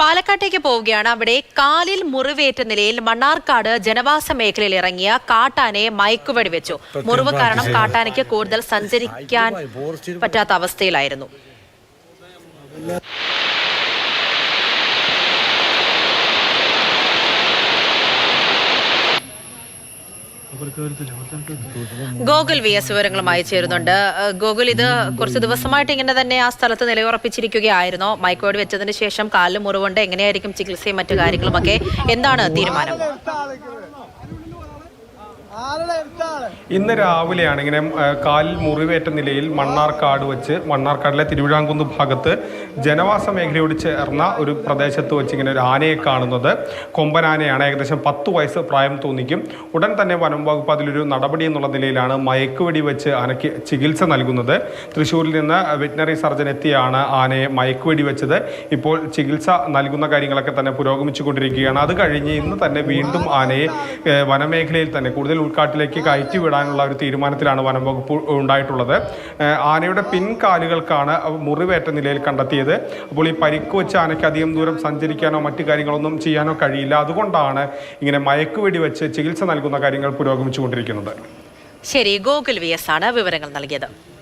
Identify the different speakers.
Speaker 1: പാലക്കാട്ടേക്ക് പോവുകയാണ്. അവിടെ കാലിൽ മുറിവേറ്റ നിലയിൽ മണ്ണാർക്കാട് ജനവാസ മേഖലയിൽ ഇറങ്ങിയ കാട്ടാനയെ മയക്കുവെടി വെച്ചു. മുറിവ് കാരണം കാട്ടാനയ്ക്ക് കൂടുതൽ സഞ്ചരിക്കാൻ പറ്റാത്ത അവസ്ഥയിലായിരുന്നു. ഗോകുൽ VS വിവരങ്ങളുമായി ചേരുന്നുണ്ട്. ഗോകുൽ, ഇത് കുറച്ച് ദിവസമായിട്ട് ഇങ്ങനെ തന്നെ ആ സ്ഥലത്ത് നിലയുറപ്പിച്ചിരിക്കുകയായിരുന്നു. മയക്കുവെടി വെച്ചതിന് ശേഷം കാലിൽ മുറിവുണ്ട്. എങ്ങനെയായിരിക്കും ചികിത്സയും മറ്റു കാര്യങ്ങളുമൊക്കെ? എന്താണ് തീരുമാനം?
Speaker 2: ഇന്ന് രാവിലെയാണ് ഇങ്ങനെ കാലിൽ മുറിവേറ്റ നിലയിൽ മണ്ണാർക്കാടിലെ തിരുവിഴാംകുന്ന് ഭാഗത്ത് ജനവാസ മേഖലയോട് ചേർന്ന ഒരു പ്രദേശത്ത് വെച്ച് ഇങ്ങനെ ഒരു ആനയെ കാണുന്നത്. കൊമ്പനാനയാണ്, ഏകദേശം 10 വയസ്സ് പ്രായം തോന്നിക്കും. ഉടൻ തന്നെ വനം വകുപ്പ് അതിലൊരു നടപടി എന്നുള്ള നിലയിലാണ് മയക്കുവെടി വെച്ച് ആനയ്ക്ക് ചികിത്സ നൽകുന്നത്. തൃശ്ശൂരിൽ നിന്ന് വെറ്റിനറി സർജൻ എത്തിയാണ് ആനയെ മയക്കുവെടി വെച്ചത്. ഇപ്പോൾ ചികിത്സ നൽകുന്ന കാര്യങ്ങളൊക്കെ തന്നെ പുരോഗമിച്ചുകൊണ്ടിരിക്കുകയാണ്. അത് കഴിഞ്ഞ് ഇന്ന് തന്നെ വീണ്ടും ആനയെ വനമേഖലയിൽ തന്നെ കൂടുതൽ ഉൾക്കാട്ടിലേക്ക് കയറ്റി വിടാനുള്ള ഒരു തീരുമാനത്തിലാണ് വനം വകുപ്പ് ഉണ്ടായിട്ടുള്ളത്. ആനയുടെ പിൻകാലുകൾക്കാണ് മുറിവേറ്റ നിലയിൽ കണ്ടെത്തിയത്. അപ്പോൾ ഈ പരിക്ക് വെച്ച് ആനയ്ക്ക് അധികം ദൂരം സഞ്ചരിക്കാനോ മറ്റു കാര്യങ്ങളൊന്നും ചെയ്യാനോ കഴിയില്ല. അതുകൊണ്ടാണ് ഇങ്ങനെ മയക്കുവെടി വെച്ച് ചികിത്സ നൽകുന്ന കാര്യങ്ങൾ പുരോഗമിച്ചുകൊണ്ടിരിക്കുന്നത്.
Speaker 1: ശരി, ഗോകുൽ VS ആണ് വിവരങ്ങൾ നൽകിയത്.